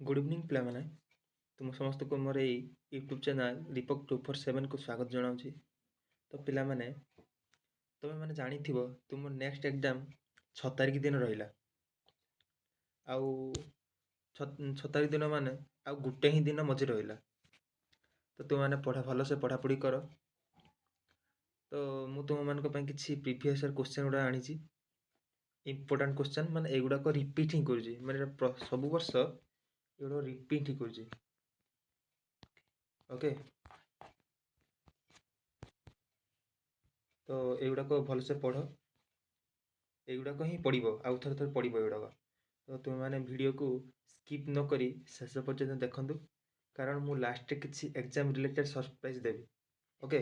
Good evening पिलाମାନେ तुम ସମସ୍ତଙ୍କୁ ମୋର ଏଇ ୟୁଟ୍ୟୁବ୍ ଚ୍ୟାନେଲ୍ ଦୀପକ 247କୁ ସ୍ୱାଗତ ଜଣାଉଛି। ତ ପିଲାମାନେ ତୁମେମାନେ ଜାଣିଥିବ ତୁମ ନେକ୍ସଟ ଏକ୍ଜାମ୍ 6 ତାରିଖ ଦିନ ରହିଲା। ଆଉ 6 ତାରିଖ ଦିନ ମାନେ ଆଉ ଗୋଟେ ହିଁ ଦିନ ମଝି ରହିଲା। ତ ତୁମମାନେ ଭଲସେ ପଢ଼ାପଢ଼ି କର। ତ ମୁଁ ତୁମମାନଙ୍କ ପାଇଁ କିଛି ପ୍ରିଭିୟସ୍ ଇୟର୍ କ୍ୱେଶ୍ଚନ୍ ଗୁଡ଼ା ଆଣିଛି। ଇମ୍ପୋର୍ଟାଣ୍ଟ କ୍ୱେଶ୍ଚନ୍ ମାନେ ଏଗୁଡ଼ାକ ରିପିଟ୍ ହିଁ କରୁଛି, ମାନେ ସବୁ ବର୍ଷ ଏଗୁଡ଼ାକ ରିପିଟ୍ ହିଁ କରୁଛି। ଓକେ, ତ ଏଗୁଡ଼ାକ ଭଲସେ ପଢ଼, ଏଗୁଡ଼ାକ ହିଁ ପଢ଼ିବ, ଆଉ ଥରେ ଥରେ ପଢ଼ିବ ଏଗୁଡ଼ାକ। ତ ତୁମେମାନେ ଭିଡ଼ିଓକୁ ସ୍କିପ୍ ନ କରି ଶେଷ ପର୍ଯ୍ୟନ୍ତ ଦେଖନ୍ତୁ, କାରଣ ମୁଁ ଲାଷ୍ଟରେ କିଛି ଏକ୍ଜାମ୍ ରିଲେଟେଡ୍ ସରପ୍ରାଇଜ୍ ଦେବି। ଓକେ,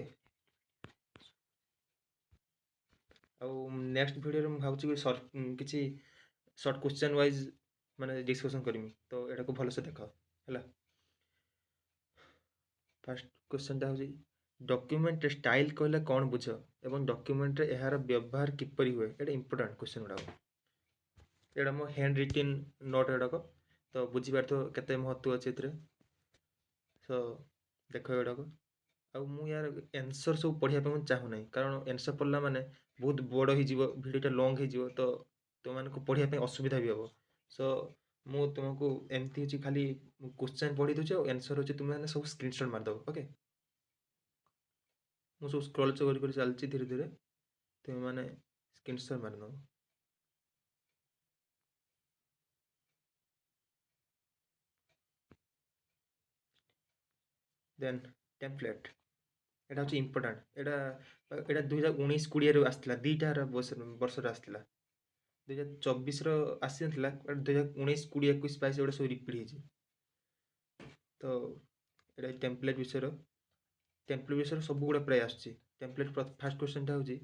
ଆଉ ନେକ୍ସଟ ଭିଡ଼ିଓରେ ମୁଁ ଭାବୁଛି କିଛି ସର୍ଟ କ୍ୱେଶ୍ଚନ୍ ୱାଇଜ୍ ମାନେ ଡିସ୍କସନ୍ କରିମି। ତ ଏଟାକୁ ଭଲସେ ଦେଖ ହେଲା। ଫାର୍ଷ୍ଟ କ୍ୱେଶ୍ଚନଟା ହେଉଛି ଡକ୍ୟୁମେଣ୍ଟରେ ଷ୍ଟାଇଲ୍ କହିଲେ କ'ଣ ବୁଝ ଏବଂ ଡକ୍ୟୁମେଣ୍ଟରେ ଏହାର ବ୍ୟବହାର କିପରି ହୁଏ? ଏଇଟା ଇମ୍ପୋର୍ଟାଣ୍ଟ କ୍ୱେଶ୍ଚନ୍ ଗୁଡ଼ାକ। ଏଇଟା ମୋ ହ୍ୟାଣ୍ଡ ରିଟିନ୍ ନୋଟ୍ ଏଗୁଡ଼ାକ, ତ ବୁଝିପାରୁଥିବ କେତେ ମହତ୍ତ୍ୱ ଅଛି ଏଥିରେ। ତ ଦେଖ ଏଗୁଡ଼ାକ। ଆଉ ମୁଁ ୟାର ଆନ୍ସର୍ ସବୁ ପଢ଼ିବା ପାଇଁ ମୁଁ ଚାହୁଁନାହିଁ, କାରଣ ଆନ୍ସର୍ ପଢ଼ିଲା ମାନେ ବହୁତ ବଡ଼ ହେଇଯିବ, ଭିଡ଼ିଓଟା ଲଙ୍ଗ୍ ହେଇଯିବ, ତ ତୁମମାନଙ୍କୁ ପଢ଼ିବା ପାଇଁ ଅସୁବିଧା ବି ହେବ। ସୋ ମୁଁ ତୁମକୁ ଏମିତି ହେଉଛି ଖାଲି କ୍ୱେଶ୍ଚନ୍ ପଢ଼ି ଦେଉଛି, ଆଉ ଆନ୍ସର୍ ହେଉଛି ତୁମେମାନେ ସବୁ ସ୍କ୍ରିନ୍ସଟ୍ ମାରିଦେବ। ଓକେ, ମୁଁ ସବୁ ସ୍କ୍ରୋଲ୍ କରି ଚାଲିଛି ଧୀରେ ଧୀରେ, ତୁମେମାନେ ସ୍କ୍ରିନ୍ସଟ୍ ମାରିନେବ। ଦେନ୍ ଟେମ୍ପଲେଟ୍, এটা হচ্ছে ইম্পর্টাଣ୍ଟ। এটা 2019-20ରେ ଆସିଥିଲା, ଦୁଇଟା ବର୍ଷରେ ଆସିଥିଲା। 2024ର ଆସିନଥିଲା, 2019-20 21 22 ଏଗୁଡ଼ା ସବୁ ରିପିଟ୍ ହେଇଛି। ତ ଏଇଟା ଟେମ୍ପଲେଟ୍ ବିଷୟରେ ସବୁଗୁଡ଼ା ପ୍ରାୟ ଆସୁଛି। ଟେମ୍ପଲେଟ୍ ଫାର୍ଷ୍ଟ କ୍ୱେଶ୍ଚନଟା ହେଉଛି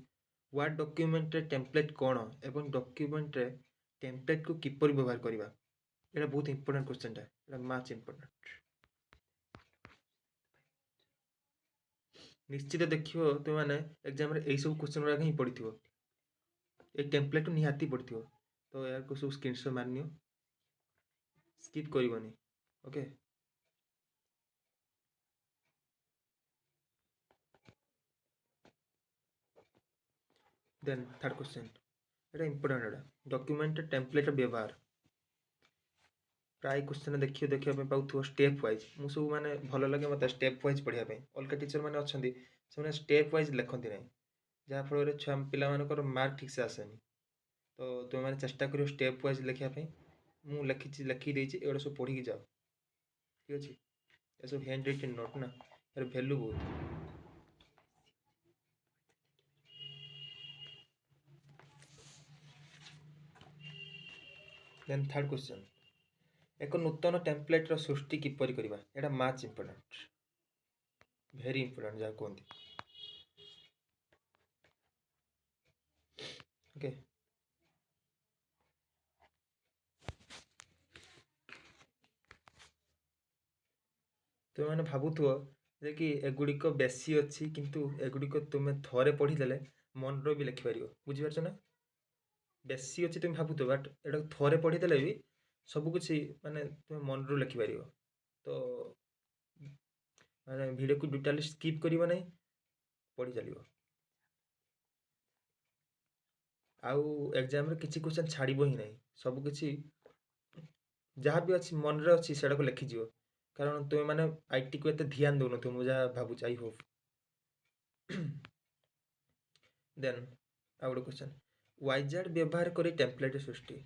ୱାର୍ଡ଼ ଡକ୍ୟୁମେଣ୍ଟରେ ଟେମ୍ପଲେଟ୍ କ'ଣ ଏବଂ ଡକ୍ୟୁମେଣ୍ଟରେ ଟେମ୍ପଲେଟ୍କୁ କିପରି ବ୍ୟବହାର କରିବା? ଏଇଟା ବହୁତ ଇମ୍ପର୍ଟାଣ୍ଟ କ୍ୱେଶ୍ଚନଟା, ଏଇଟା ମାଚ୍ ଇମ୍ପର୍ଟାଣ୍ଟ। ନିଶ୍ଚିତ ଦେଖିବ ତୁମେମାନେ ଏକ୍ଜାମ୍ରେ ଏଇସବୁ କ୍ୱେଶ୍ଚନ୍ ଗୁଡ଼ାକ ହିଁ ପଡ଼ିଥିବ, ଏଇ ଟେମ୍ପଲେଟ୍ ନିହାତି ପଡ଼ିଥିବ। ତ ଏହାକୁ ସବୁ ସ୍କ୍ରିନ୍ସଟ୍ ମାରିନିଅ, ସ୍କିପ୍ କରିବନି। ଓକେ, ଦେନ୍ ଥାର୍ଡ଼ କ୍ୱେଶ୍ଚନ୍, ଏଇଟା ଇମ୍ପର୍ଟାଣ୍ଟ। ଏଇଟା ଡକ୍ୟୁମେଣ୍ଟରେ ଟେମ୍ପଲେଟ୍ର ବ୍ୟବହାର। ପ୍ରାୟ କ୍ୱେଶ୍ଚନ୍ ଦେଖିବା ପାଇଁ ପାଉଥିବ ଷ୍ଟେପ୍ ୱାଇଜ୍। ମୁଁ ସବୁ ମାନେ ଭଲ ଲାଗେ ମୋତେ ଷ୍ଟେପ୍ ୱାଇଜ୍ ପଢ଼ିବା ପାଇଁ। ଅଲଗା ଟିଚର୍ ମାନେ ଅଛନ୍ତି ସେମାନେ ଷ୍ଟେପ୍ ୱାଇଜ୍ ଲେଖନ୍ତି ନାହିଁ, ଯାହାଫଳରେ ପିଲାମାନଙ୍କର ମାର୍କ ଠିକ୍ସେ ଆସେନି। ତ ତୁମେମାନେ ଚେଷ୍ଟା କରିବ ଷ୍ଟେପ୍ ୱାଇଜ୍ ଲେଖିବା ପାଇଁ। ମୁଁ ଲେଖି ଦେଇଛି, ଏଗୁଡ଼ା ସବୁ ପଢ଼ିକି ଯାଅ। ଠିକ୍ ଅଛି, ଏସବୁ ହ୍ୟାଣ୍ଡ ରିଟିନ୍ ନୋଟ୍ ନା, ଏର ଭ୍ୟାଲୁ ବହୁତ। ଦେନ୍ ଥାର୍ଡ଼ କ୍ୱେଶ୍ଚନ୍, ଏକ ନୂତନ ଟେମ୍ପଲେଟ୍ର ସୃଷ୍ଟି କିପରି କରିବା? ଏଇଟା ମାଚ୍ ଇମ୍ପର୍ଟାଣ୍ଟ, ଭେରି ଇମ୍ପର୍ଟାଣ୍ଟ ଯାହା କୁହନ୍ତି। ଓକେ, ତୁମେମାନେ ଭାବୁଥିବ ଯେ କି ଏଗୁଡ଼ିକ ବେଶୀ ଅଛି, କିନ୍ତୁ ଏଗୁଡ଼ିକ ତୁମେ ଥରେ ପଢ଼ିଦେଲେ ମନରେ ବି ଲେଖିପାରିବ। ବୁଝିପାରୁଛ ନା? ବେଶୀ ଅଛି ତୁମେ ଭାବୁଥିବ, ବଟ୍ ଏଟାକୁ ଥରେ ପଢ଼ିଦେଲେ ବି ସବୁକିଛି ମାନେ ତୁମେ ମନରୁ ଲେଖିପାରିବ। ତ ମାନେ ଭିଡ଼ିଓକୁ ଟୋଟାଲି ସ୍କିପ୍ କରିବ ନାହିଁ, ପଢ଼ି ଚାଲିବ। ଆଉ ଏକ୍ଜାମ୍ରେ କିଛି କ୍ୱେଶ୍ଚନ୍ ଛାଡ଼ିବ ହିଁ ନାହିଁ, ସବୁକିଛି ଯାହା ବି ଅଛି ମନରେ ଅଛି ସେଟାକୁ ଲେଖିଯିବ। କାରଣ ତୁମେମାନେ ଆଇଟିକୁ ଏତେ ଧ୍ୟାନ ଦେଉନଥିବ, ମୁଁ ଯାହା ଭାବୁଛି, ଆଇ ହୋପ୍। ଦେନ୍ ଆଉ ଗୋଟେ କ୍ୱେଶ୍ଚନ୍, ୱାଇଜାର୍ଡ଼ ବ୍ୟବହାର କରି ଟେମ୍ପଲେଟ୍ ସୃଷ୍ଟି।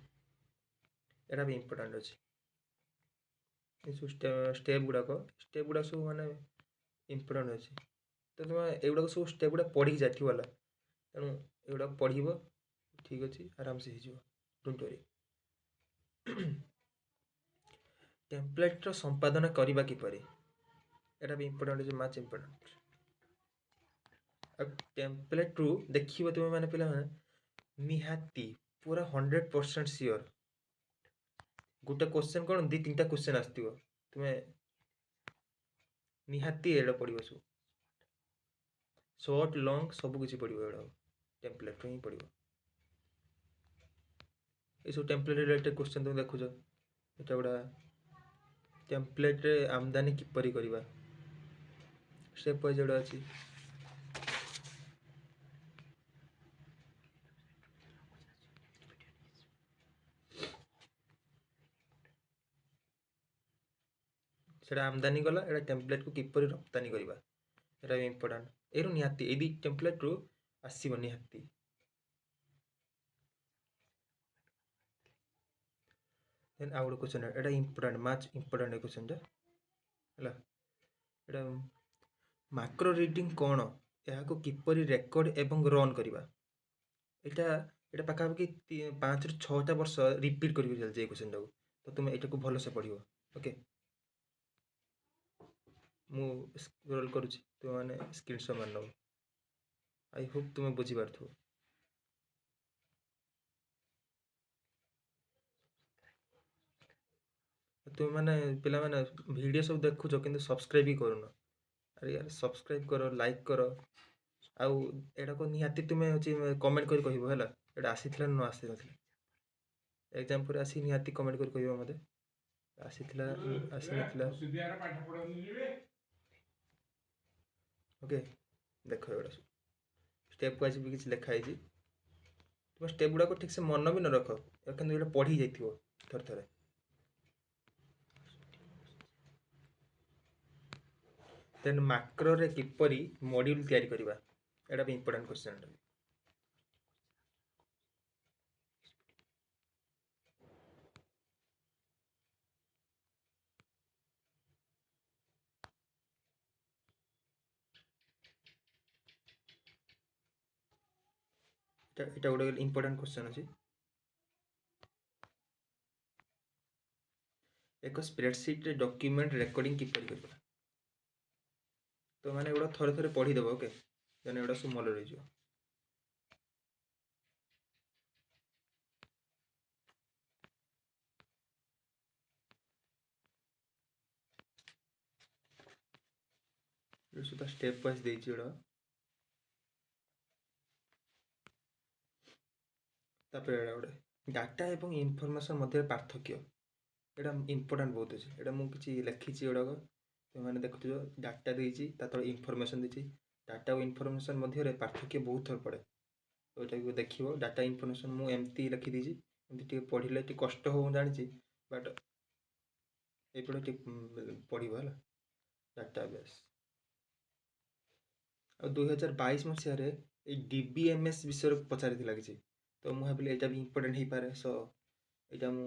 ଏଇଟା ବି ଇମ୍ପର୍ଟାଣ୍ଟ ଅଛି। ଏସବୁ ଷ୍ଟେପ୍ ଗୁଡ଼ାକ ସବୁ ମାନେ ଇମ୍ପର୍ଟାଣ୍ଟ ଅଛି। ତ ତୁମେ ଏଗୁଡ଼ାକ ସବୁ ଷ୍ଟେପ୍ ଗୁଡ଼ା ପଢ଼ିକି ଯାଇଥିବ ହେଲା, ତେଣୁ ଏଗୁଡ଼ାକ ପଢ଼ିବ, ଠିକ୍ ଅଛି, ଆରାମସେ ହେଇଯିବ, ଡୋଣ୍ଟ ୱରି। ଟେମ୍ପଲେଟ୍ର ସମ୍ପାଦନ କରିବା କିପରି? ଏଇଟା ବି ଇମ୍ପର୍ଟାଣ୍ଟ ଅଛି, ମାଚ୍ ଇମ୍ପର୍ଟାଣ୍ଟ। ଆଉ ଟେମ୍ପଲେଟ୍ରୁ ଦେଖିବ ତୁମେମାନେ ପିଲାମାନେ ନିହାତି ପୁରା 100% ସିଓର ଗୋଟେ କ୍ୱେଶ୍ଚନ୍ କ'ଣ 2-3ଟା କ୍ୱେଶ୍ଚନ୍ ଆସିଥିବ, ତୁମେ ନିହାତି ଏଇଟା ପଢ଼ିବ। ସବୁ ସର୍ଟ ଲଙ୍ଗ୍ ସବୁ କିଛି ପଢ଼ିବ, ଏଗୁଡ଼ା ଟେମ୍ପଲେଟ୍ରୁ ହିଁ ପଢ଼ିବ। ଏସବୁ ଟେମ୍ପଲେଟ୍ ରିଲେଟେଡ୍ କ୍ୱେଶ୍ଚନ୍ ତୁମେ ଦେଖୁଛ, ଏଇଟା ଗୁଡ଼ା टेम्प्लेट रे आमदानी किपरि करिबा स्टेप वाइज जोड़ा अछि सेटा आमदानी गला एटा टेम्प्लेट को किपरि रप्तानी करिबा एटा इंपोर्टेंट एरु निहाती एदी टेम्प्लेट रो आसीबो निहाती देन आउट क्वेश्चन एटा इंपोर्टेंट मैच इंपोर्टेंट क्वेश्चन टा हला एटा मैक्रो रीडिंग कोन ଏହା को किपरि रेकॉर्ड एवं रन करिबा एटा एटा पाखा कि 5 रु 6 टा वर्ष रिपीट करिबि चल जे क्वेश्चन टा तो तुम एटा को भलो से पढिबो ओके मु स्क्रॉल करूची तो माने स्क्रीनशॉट मान लो आई होप तुम बुझी पारथु तुम माने पिला माने वीडियो सब देखुछ किंतु सब्सक्राइब भी करूनो अरे यार सब्सक्राइब करो लाइक करो आउ एटा को निहाती तुमे होची कमेंट कर कहिबो हला एटा आसीथिला न आसीथिला एग्जाम पर आसी निहाती कमेंट कर कहिबो मते आसीथिला आसीनथिला सुदियार पाठ पढौनी रे ओके देखो एटा स्टेप वाइज भी किछ लिखा है तुम स्टेप गुड़ा को ठीक से मन भी न रख किंतु एटा पढ़ी जाइथिबो थर थरे देन मैक्रो रे किपरि मॉड्यूल तयारी करिबा एटा भी इंपोर्टेंट क्वेश्चन एटा गोटे इंपोर्टेंट क्वेश्चन अछि एक स्प्रेडशीट रे डॉक्यूमेंट रिकॉर्डिंग किपरि करिबा तो माने एडा थरे थरे पढ़ी देबो ओके देन एडा सब मल रहि जो ये सुधा स्टेप वाइज देछि एडा तापर एडा गोटे डाटा एवं इंफॉर्मेशन मध्य पार्थक्य एडा इंपोर्टेंट बहुत अछि एडा मु किछि लिखिछि एडा को तो माने देखुथियो डाटा देछि ता तळे इंफॉर्मेशन देछि डाटा और इंफॉर्मेशन मध्य रे पार्थक्य बहुत थर पड़े तो एटा को देखिबो डाटा इंफॉर्मेशन मु एमती लिखि दिछि एमती टे पढिले टे कष्ट हो जानि छि बट एपडे टे पढिबो हला डाटाबेस और 2022 मसिया डीबीएमएस विषय पचारि थिला किछि तो मु भाबिले एटा भी इंपोर्टेंट ही पारे सो एटा मु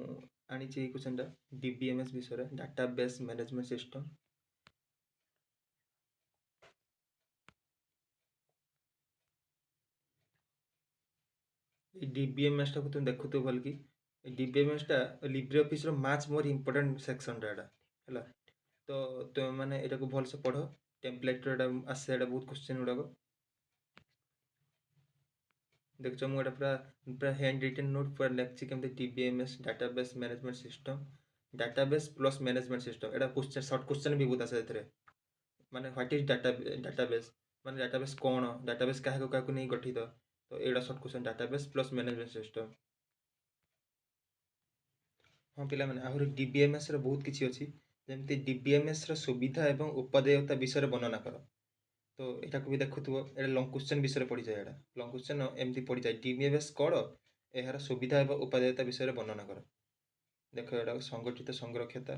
आनी छि क्वेश्चन टा डीबीएमएस विषय डाटाबेस मैनेजमेंट सिस्टम डीबीएमएस टा को तुम देखु तो भल कि डीबीएमएस टा लिब्रे ऑफिस रो मैच मोर इंपोर्टेंट सेक्शन टा हला तो तुम माने एटा को भल से पढो टेम्पलेट रो आसे एटा बहुत क्वेश्चन गुडा को देखो मु एटा पूरा हैंड रिटन नोट पूरा लेखछि केमते DBMS database management system database plus management system एटा क्वेश्चन शॉर्ट क्वेश्चन भी बहुत आसे एथरे माने व्हाट इज डाटाबेस माने डाटाबेस कोन डाटाबेस काहे को नै गठित तो एडा short question database plus management system हाँ पिला माने आहुरी डीबीएमएस रो बहुत किछि अछि जेमति डीबीएमएस रो सुविधा एवं उपादेयता विषय वर्णना कर तो एटा को भी देखुथबो एटा लॉन्ग क्वेश्चन विषय पढि जाय एटा लॉन्ग क्वेश्चन एमति पढि जाय डीबीएमएस कोड एहार सुविधा एवं उपादेयता विषय वर्णना कर देखो एटा संगठित संरक्षता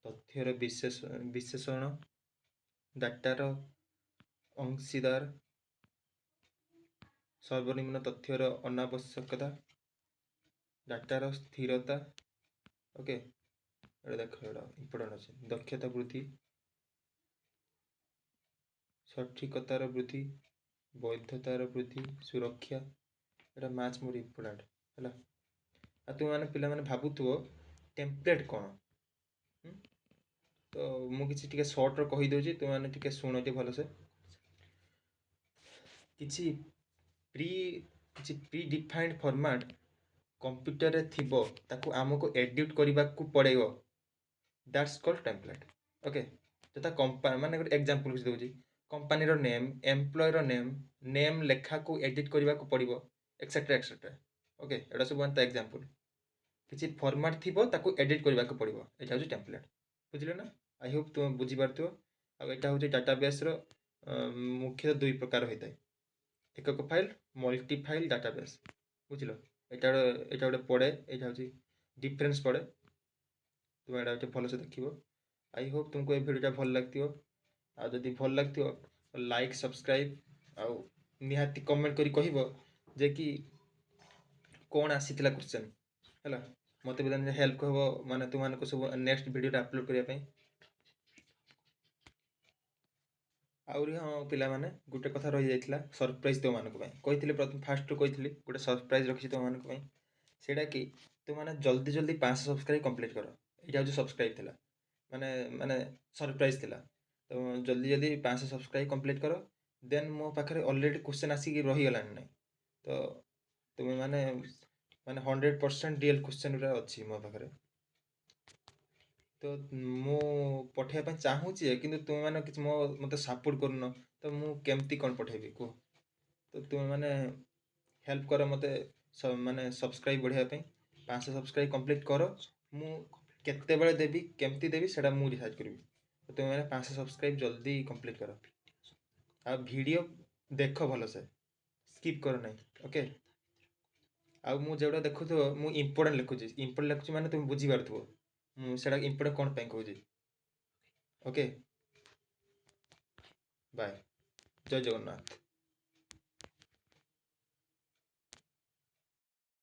तथ्यर विशेषण डाटार अंशीदार सर्वनिम्न तथ्यर अनावश्यकता डाटार स्थिरता ओके एटा देखो एटा इंपोर्टेंट अछि दक्षता वृद्धि सठिकतार वृद्धि वैधतार वृद्धि सुरक्षा एटा मैच मोर इंपोर्टेंट हला आ तुम माने पिला माने भाबुथबो टेम्पलेट कोन तो मु किछि टिके शॉर्ट रो कहि दोछि तुम माने टिके सुनोति भलो से किछि प्री डिफाइंड फॉर्मेट कंप्यूटर रे थिबो ताकू हमको एडिट करबा को पड़ेगो दैट्स कॉल्ड टेम्पलेट ओके तथा कंपनी माने एक एग्जांपल किछि दोछि कंपनी रो नेम एम्प्लॉय रो नेम लेखा को एडिट करबा को पड़िबो एक्सेट्रा एक्सेट्रा ओके एटा सब वन एग्जांपल किछि फॉर्मेट थिबो ताकू एडिट करबा को पड़िबो एटा होछि टेम्पलेट ବୁଝିଲେ ନା? ଆଇ ହୋପ୍ ତୁମେ ବୁଝିପାରୁଥିବ। ଆଉ ଏଇଟା ହେଉଛି ଡାଟାବେସ୍ର ମୁଖ୍ୟ ଦୁଇ ପ୍ରକାର ହୋଇଥାଏ, ଏକକ ଫାଇଲ୍, ମଲ୍ଟି ଫାଇଲ୍ ଡାଟାବେସ୍। ବୁଝିଲ? ଏଇଟା ଗୋଟେ ପଡ଼େ, ଏଇଟା ହେଉଛି ଡିଫରେନ୍ସ ପଡ଼େ। ତୁମେ ଏଇଟା ଗୋଟେ ଭଲସେ ଦେଖିବ। ଆଇ ହୋପ୍ ତୁମକୁ ଏ ଭିଡ଼ିଓଟା ଭଲ ଲାଗିଥିବ। ଆଉ ଯଦି ଭଲ ଲାଗିଥିବ ଲାଇକ୍ ସବସ୍କ୍ରାଇବ୍ ଆଉ ନିହାତି କମେଣ୍ଟ କରି କହିବ ଯେ କି କ'ଣ ଆସିଥିଲା କ୍ୱେଶ୍ଚନ୍ ହେଲା। ମୋତେ ବି then ହେଲ୍ପ ହେବ ମାନେ ତୁମମାନଙ୍କୁ ସବୁ ନେକ୍ସଟ ଭିଡ଼ିଓଟା ଅପଲୋଡ଼ କରିବା ପାଇଁ। ଆହୁରି ହଁ ପିଲାମାନେ ଗୋଟେ କଥା ରହିଯାଇଥିଲା ସରପ୍ରାଇଜ୍ ତୁମମାନଙ୍କ ପାଇଁ। କହିଥିଲି ଫାଷ୍ଟରୁ କହିଥିଲି ଗୋଟେ ସରପ୍ରାଇଜ୍ ରଖିଛି ତୁମମାନଙ୍କ ପାଇଁ। ସେଇଟା କି ତୁମମାନେ ଜଲ୍ଦି ଜଲ୍ଦି 500 ସବସ୍କ୍ରାଇବ୍ କମ୍ପ୍ଲିଟ୍ କର। ଏଇଟା ହେଉଛି ସବସ୍କ୍ରାଇବ୍ ଥିଲା, ମାନେ ସରପ୍ରାଇଜ୍ ଥିଲା। ତ ଜଲ୍ଦି ଜଲ୍ଦି 500 ସବସ୍କ୍ରାଇବ୍ କମ୍ପ୍ଲିଟ୍ କର। ଦେନ୍ ମୋ ପାଖରେ ଅଲରେଡ଼ି କ୍ୱେଶ୍ଚନ୍ ଆସିକି ରହିଗଲାଣି ନାହିଁ। ତ ତୁମେ ମାନେ 100% ରିଏଲ୍ କ୍ୱେଶ୍ଚନ୍ ଗୁଡ଼ା ଅଛି ମୋ ପାଖରେ। ତ ମୁଁ ପଠାଇବା ପାଇଁ ଚାହୁଁଛି ଯେ, କିନ୍ତୁ ତୁମେମାନେ କିଛି ମୋତେ ସପୋର୍ଟ କରୁନ। ତ ମୁଁ କେମିତି କ'ଣ ପଠାଇବି କୁହ? ତ ତୁମେମାନେ ହେଲ୍ପ କର ମୋତେ ମାନେ ସବସ୍କ୍ରାଇବ୍ ବଢ଼ାଇବା ପାଇଁ। 500 ସବସ୍କ୍ରାଇବ୍ କମ୍ପ୍ଲିଟ୍ କର। ମୁଁ କେତେବେଳେ ଦେବି, କେମିତି ଦେବି ସେଇଟା ମୁଁ ଡିସାଇଡ଼୍ କରିବି। ତ ତୁମେମାନେ 500 ସବସ୍କ୍ରାଇବ୍ ଜଲ୍ଦି କମ୍ପ୍ଲିଟ୍ କର। ଆଉ ଭିଡ଼ିଓ ଦେଖ ଭଲସେ, ସ୍କିପ୍ କର ନାହିଁ, ଓକେ? ଆଉ ମୁଁ ଯେଉଁଟା ଦେଖୁଥିବ ମୁଁ ଇମ୍ପୋର୍ଟାଣ୍ଟ ଲେଖୁଛି ମାନେ ତୁମେ ବୁଝିପାରୁଥିବ ମୁଁ ସେଇଟା ଇମ୍ପୋର୍ଟାଣ୍ଟ କ'ଣ ପାଇଁ କହୁଛି। ଓକେ, ବାଏ, ଜୟ ଜଗନ୍ନାଥ।